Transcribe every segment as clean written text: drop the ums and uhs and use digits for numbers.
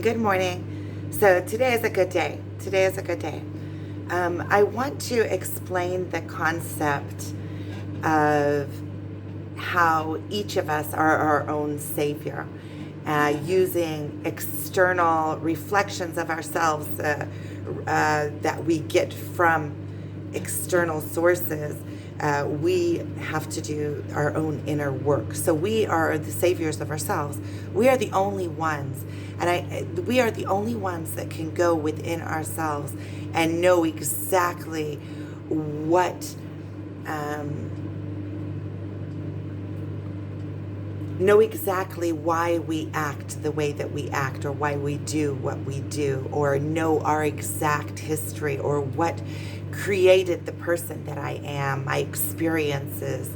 Good morning. So today is a good day. Today is a good day. I want to explain the concept of how each of us are our own savior, using external reflections of ourselves that we get from external sources. We have to do our own inner work. So we are the saviors of ourselves. We are the only ones, we are the only ones that can go within ourselves and what um, know exactly why we act the way that we act, or why we do what we do, or know our exact history, or what created the person that I am, my experiences,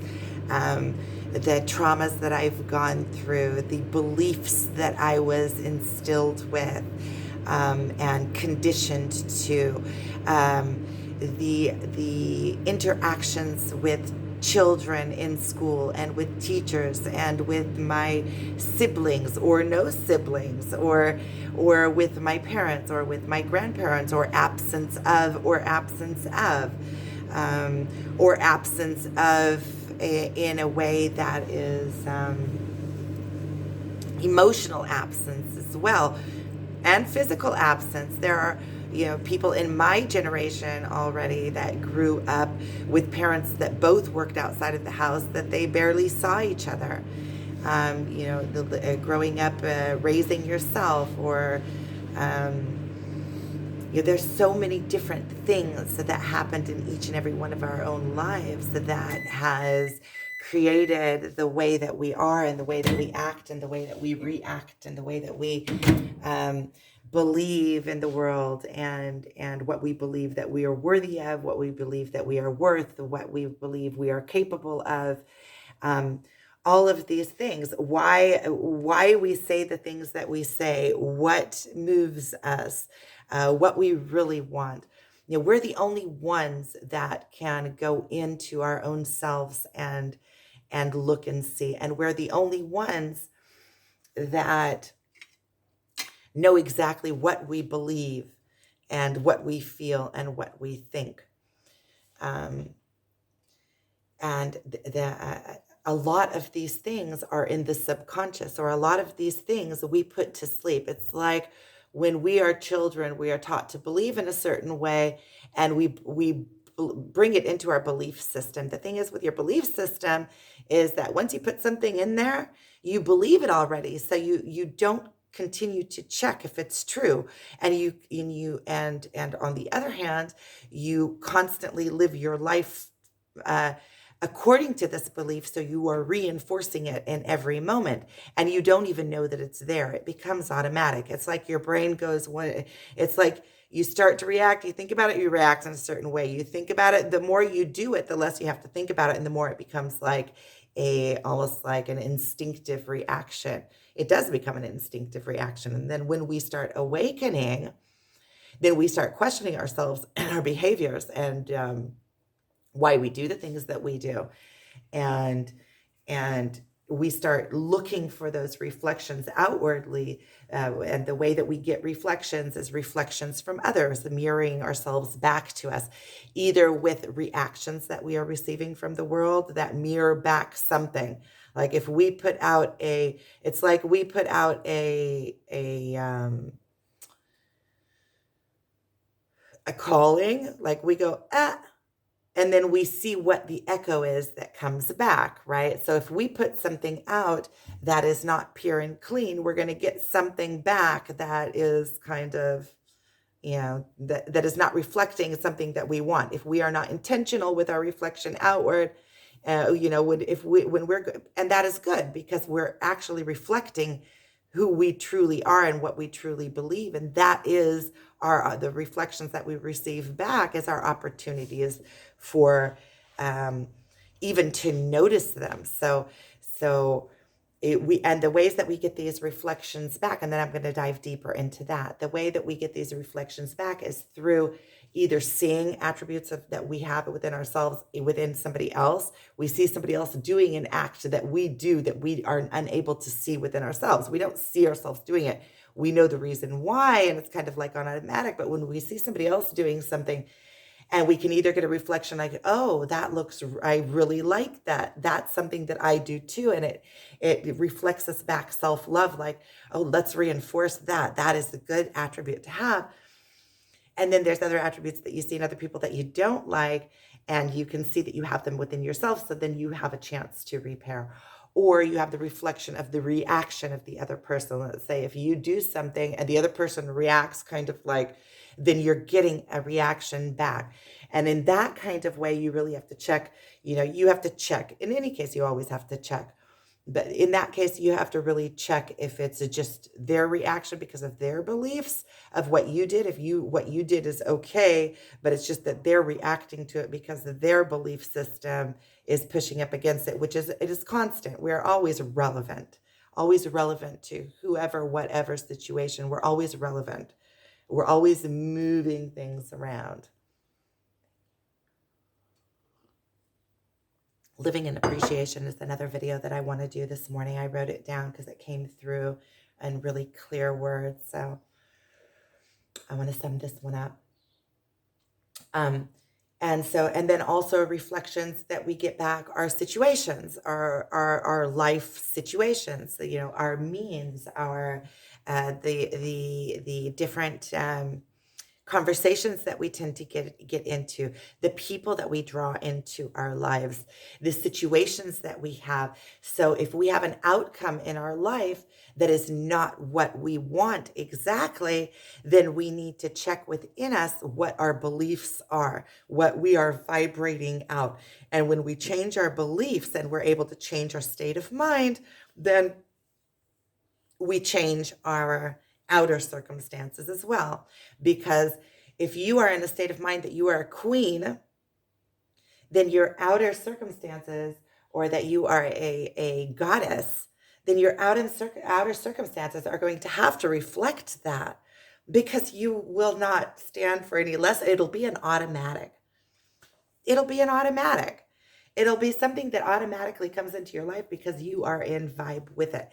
the traumas that I've gone through, the beliefs that I was instilled with, and conditioned to, the interactions with children in school and with teachers and with my siblings or no siblings, or with my parents or with my grandparents, or absence of or absence of in a way that is emotional absence as well, and physical absence. There are, people in my generation already that grew up with parents that both worked outside of the house, that they barely saw each other. Growing up, raising yourself, or there's so many different things that happened in each and every one of our own lives that has created the way that we are, and the way that we act, and the way that we react, and the way that we believe in the world, and what we believe that we are worthy of, what we believe that we are worth, what we believe we are capable of. Um, all of these things, why we say the things that we say, what moves us, what we really want. We're the only ones that can go into our own selves and look and see, and we're the only ones that know exactly what we believe, and what we feel, and what we think. Um, and a lot of these things are in the subconscious, or a lot of these things we put to sleep. It's like when we are children, we are taught to believe in a certain way, and we bring it into our belief system. The thing is with your belief system is that once you put something in there, you believe it already. So you don't continue to check if it's true. And on the other hand, you constantly live your life uh, according to this belief, so you are reinforcing it in every moment, and you don't even know that it's there. It becomes automatic. It's like your brain goes, what? It's like you start to react, you think about it, you react in a certain way. You think about it, the more you do it, the less you have to think about it, and the more it becomes like almost like an instinctive reaction. It does become an instinctive reaction. And then when we start awakening, then we start questioning ourselves and our behaviors, and why we do the things that we do, and and we start looking for those reflections outwardly, and the way that we get reflections is reflections from others, mirroring ourselves back to us, either with reactions that we are receiving from the world that mirror back something. Like if we put out it's like we put out a calling, like we go, and then we see what the echo is that comes back, right? So if we put something out that is not pure and clean, we're going to get something back that is kind of, that is not reflecting something that we want. If we are not intentional with our reflection outward, when we're good, and that is good, because we're actually reflecting who we truly are and what we truly believe, and that is the reflections that we receive back as our opportunities for even to notice them. So and the ways that we get these reflections back, and then I'm going to dive deeper into that. The way that we get these reflections back is through either seeing attributes that we have within ourselves, within somebody else. We see somebody else doing an act that we do that we are unable to see within ourselves. We don't see ourselves doing it. we know the reason why, and it's kind of like on automatic. But when we see somebody else doing something, and we can either get a reflection like, oh, that looks, I really like that. That's something that I do too. And it reflects us back self-love, like, oh, let's reinforce that. That is a good attribute to have. And then there's other attributes that you see in other people that you don't like, and you can see that you have them within yourself. So then you have a chance to repair. Or you have the reflection of the reaction of the other person. Let's say if you do something and the other person reacts kind of like, then you're getting a reaction back. And in that kind of way, you really have to check, you have to check. In any case, you always have to check. But in that case, you have to really check if it's just their reaction because of their beliefs of what you did. If what you did is okay, but it's just that they're reacting to it because of their belief system is pushing up against it, it is constant. We're always relevant to whoever, whatever situation. We're always relevant. We're always moving things around. Living in appreciation is another video that I want to do this morning. I wrote it down because it came through in really clear words. So I want to sum this one up. And then also reflections that we get back are situations, our life situations, our means, our the different conversations that we tend to get into, the people that we draw into our lives, the situations that we have. So if we have an outcome in our life that is not what we want exactly, then we need to check within us what our beliefs are, what we are vibrating out. And when we change our beliefs and we're able to change our state of mind, then we change our outer circumstances as well. Because if you are in a state of mind that you are a queen, then your outer circumstances, or that you are a goddess, then your outer circumstances are going to have to reflect that, because you will not stand for any less. It'll be an automatic. It'll be an automatic. It'll be something that automatically comes into your life because you are in vibe with it.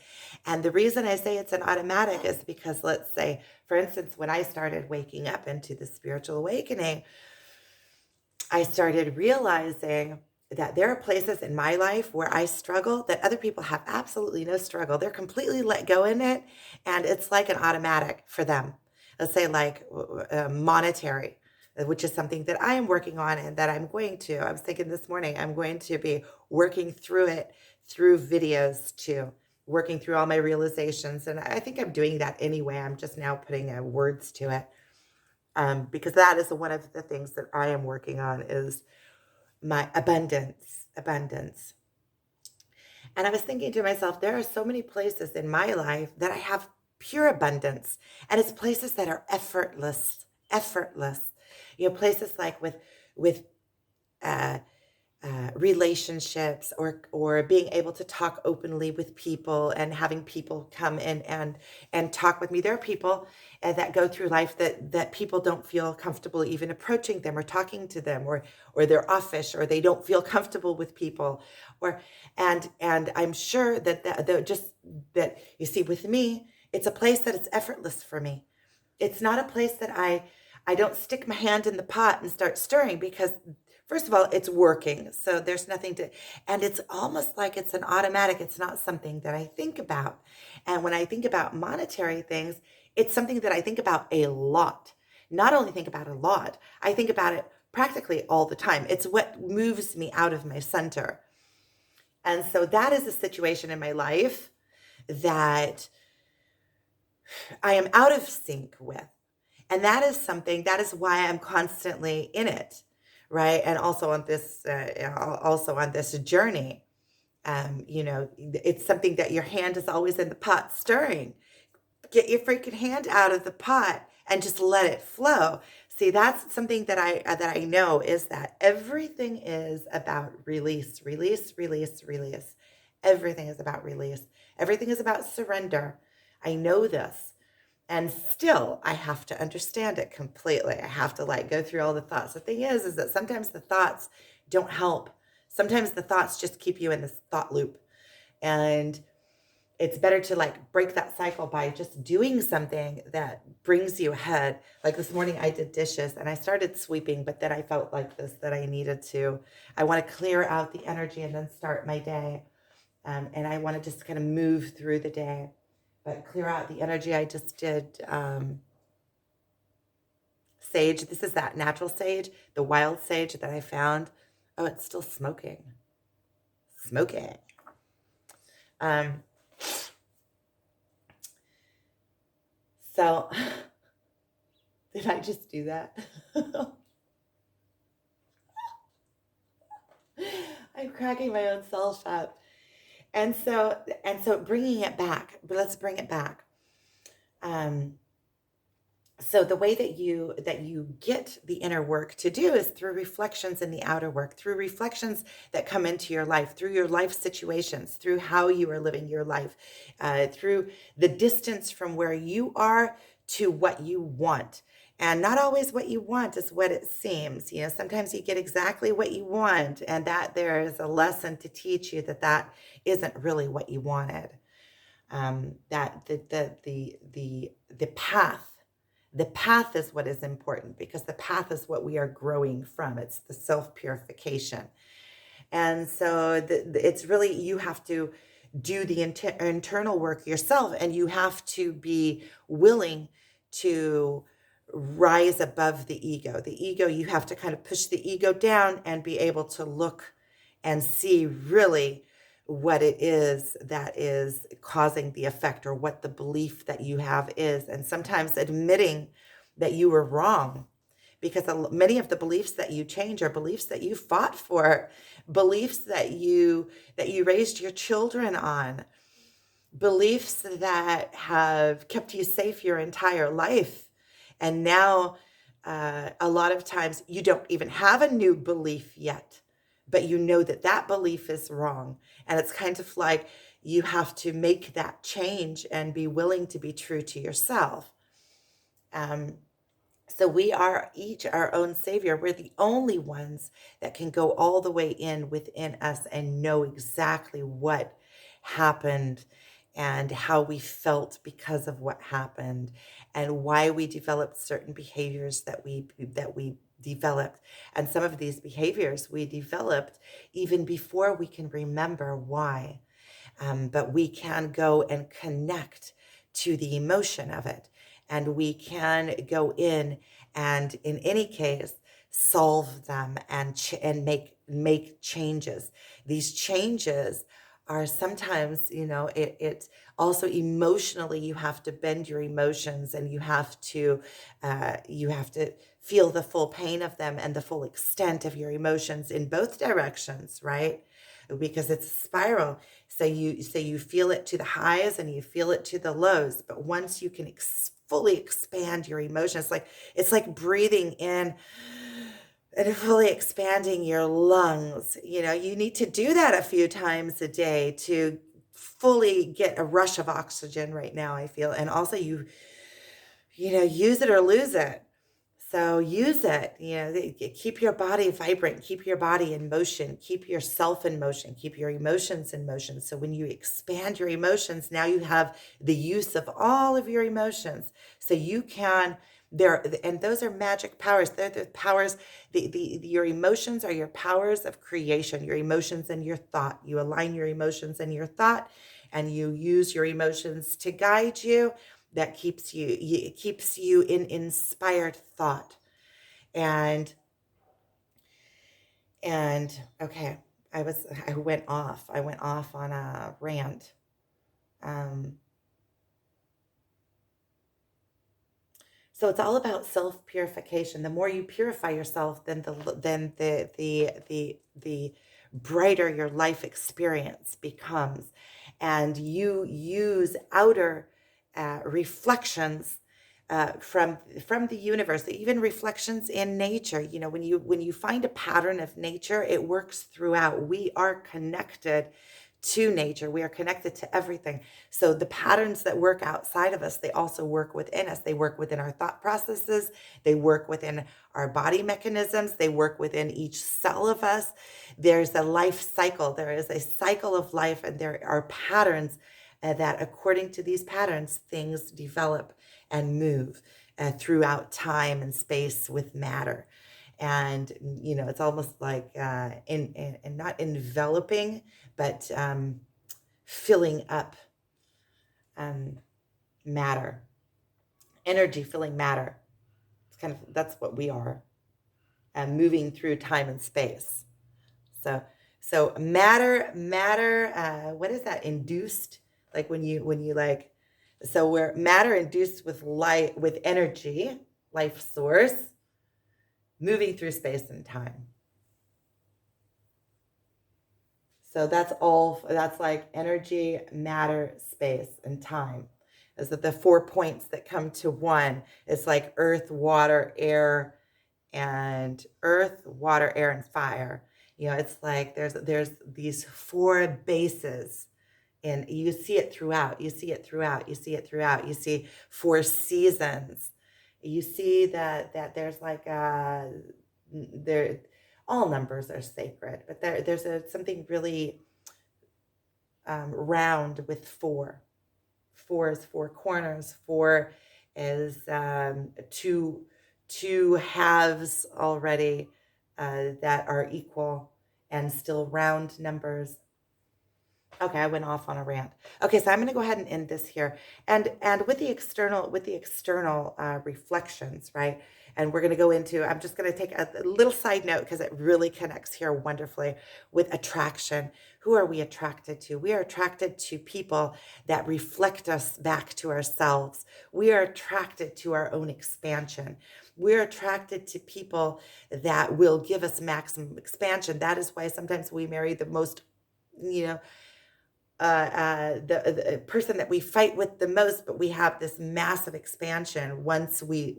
And the reason I say it's an automatic is because, let's say, for instance, when I started waking up into the spiritual awakening, I started realizing that there are places in my life where I struggle that other people have absolutely no struggle. They're completely let go in it, and it's like an automatic for them. Let's say like monetary, which is something that I am working on and that I was thinking this morning, I'm going to be working through it through videos too, working through all my realizations. And I think I'm doing that anyway. I'm just now putting words to it. Because that is one of the things that I am working on, is my abundance. And I was thinking to myself, there are so many places in my life that I have pure abundance, and it's places that are effortless. Places like with uh, relationships, or being able to talk openly with people and having people come in and talk with me. There are people that go through life that people don't feel comfortable even approaching them or talking to them, or they're offish, or they don't feel comfortable with people, and I'm sure that you see with me, it's a place that it's effortless for me. It's not a place that I don't stick my hand in the pot and start stirring, because first of all, it's working. So there's nothing and it's almost like it's an automatic. It's not something that I think about. And when I think about monetary things, it's something that I think about a lot. Not only think about a lot, I think about it practically all the time. It's what moves me out of my center. And so that is a situation in my life that I am out of sync with. And that is why I'm constantly in it, right? And also on this journey, it's something that your hand is always in the pot stirring. Get your freaking hand out of the pot and just let it flow. See, that's something that I know, is that everything is about release. Everything is about release. Everything is about surrender. I know this. And still, I have to understand it completely. I have to go through all the thoughts. The thing is that sometimes the thoughts don't help. Sometimes the thoughts just keep you in this thought loop. And it's better to like break that cycle by just doing something that brings you ahead. Like this morning I did dishes and I started sweeping, but then I felt like this, that I needed to, I want to clear out the energy and then start my day. And I want to just kind of move through the day, but clear out the energy. I just did sage. This is that natural sage, the wild sage that I found. Oh, it's still smoking. Smoking. Um, so did I just do that? I'm cracking my own self up. And so bringing it back, but let's bring it back. Um, so the way that you get the inner work to do is through reflections in the outer work, through reflections that come into your life, through your life situations, through how you are living your life, through the distance from where you are to what you want. And not always what you want is what it seems. You know, sometimes you get exactly what you want, and that there is a lesson to teach you that that isn't really what you wanted. That the path, the path is what is important, because the path is what we are growing from. It's the self-purification. And so it's really, you have to do the internal work yourself, and you have to be willing to rise above the ego. The ego, you have to kind of push the ego down and be able to look and see really what it is that is causing the effect, or what the belief that you have is. And sometimes admitting that you were wrong, because many of the beliefs that you change are beliefs that you fought for, beliefs that you raised your children on, beliefs that have kept you safe your entire life. And now, a lot of times you don't even have a new belief yet, but you know that that belief is wrong. And it's kind of like you have to make that change and be willing to be true to yourself. Um, so we are each our own savior. We're the only ones that can go all the way in within us and know exactly what happened and how we felt because of what happened, and why we developed certain behaviors that we developed. And some of these behaviors we developed even before we can remember why. But we can go and connect to the emotion of it. And we can go and, in any case, solve them and and make changes. These changes are sometimes, it also emotionally, you have to bend your emotions, and you have to feel the full pain of them and the full extent of your emotions in both directions, right? Because it's a spiral. So you feel it to the highs and you feel it to the lows. But once you can fully expand your emotions, it's like breathing in and fully expanding your lungs. You need to do that a few times a day to fully get a rush of oxygen right now, I feel. And also use it or lose it. So use it, keep your body vibrant, keep your body in motion, keep yourself in motion, keep your emotions in motion. So when you expand your emotions, now you have the use of all of your emotions. So you can, and those are magic powers. They're the powers, your emotions are your powers of creation, your emotions and your thought. You align your emotions and your thought, and you use your emotions to guide you. That it keeps you in inspired thought. And and okay, I went off on a rant. um so it's all about self purification. The more you purify yourself, then the brighter your life experience becomes. And you use outer reflections from the universe, even reflections in nature. When you find a pattern of nature, it works throughout. We are connected to nature. We are connected to everything. So the patterns that work outside of us, they also work within us. They work within our thought processes. They work within our body mechanisms. They work within each cell of us. There's a life cycle. There is a cycle of life, and there are patterns that according to these patterns, things develop and move throughout time and space with matter. And, it's almost like in not enveloping, but filling up um, matter, energy filling matter. It's kind of, that's what we are, moving through time and space. So, so matter, what is that? Induced, like when you like, so we're matter induced with light, with energy, life source, moving through space and time. So that's all, that's like energy, matter, space, and time. Is that the 4 points that come to one? It's like earth, water, air, and earth, water, air, and fire. It's like there's these four bases, and you see it throughout. You see it throughout. You see it throughout. You see four seasons. You see that there's like there, all numbers are sacred, but there's something really round with four. Four is four corners. Four is two halves already that are equal and still round numbers. Okay, I went off on a rant. Okay, so I'm going to go ahead and end this here, and with the external reflections, right? And we're going to go into. I'm just going to take a little side note because it really connects here wonderfully with attraction. Who are we attracted to? We are attracted to people that reflect us back to ourselves. We are attracted to our own expansion. We're attracted to people that will give us maximum expansion. That is why sometimes we marry the most, you know, the person that we fight with the most, but we have this massive expansion. Once we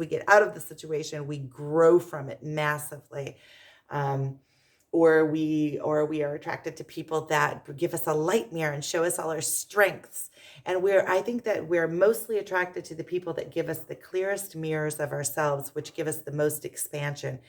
get out of the situation, we grow from it massively. Um, or we are attracted to people that give us a light mirror and show us all our strengths. And I think that we're mostly attracted to the people that give us the clearest mirrors of ourselves, which give us the most expansion.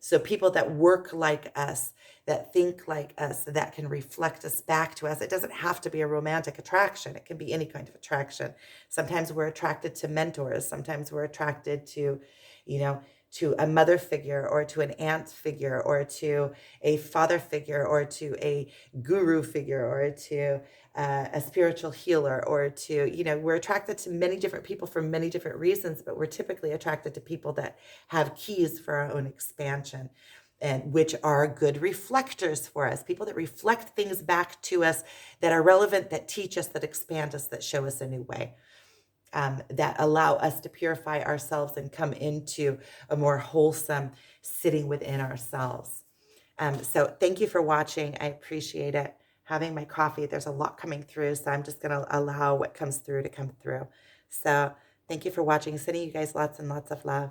So people that work like us, that think like us, that can reflect us back to us. It doesn't have to be a romantic attraction. It can be any kind of attraction. Sometimes we're attracted to mentors. Sometimes we're attracted to, you know, to a mother figure, or to an aunt figure, or to a father figure, or to a guru figure, or to a spiritual healer, or to, we're attracted to many different people for many different reasons, but we're typically attracted to people that have keys for our own expansion, and which are good reflectors for us, people that reflect things back to us that are relevant, that teach us, that expand us, that show us a new way. That allow us to purify ourselves and come into a more wholesome sitting within ourselves. So thank you for watching. I appreciate it. Having my coffee, there's a lot coming through, so I'm just going to allow what comes through to come through. So thank you for watching. Sending you guys lots and lots of love.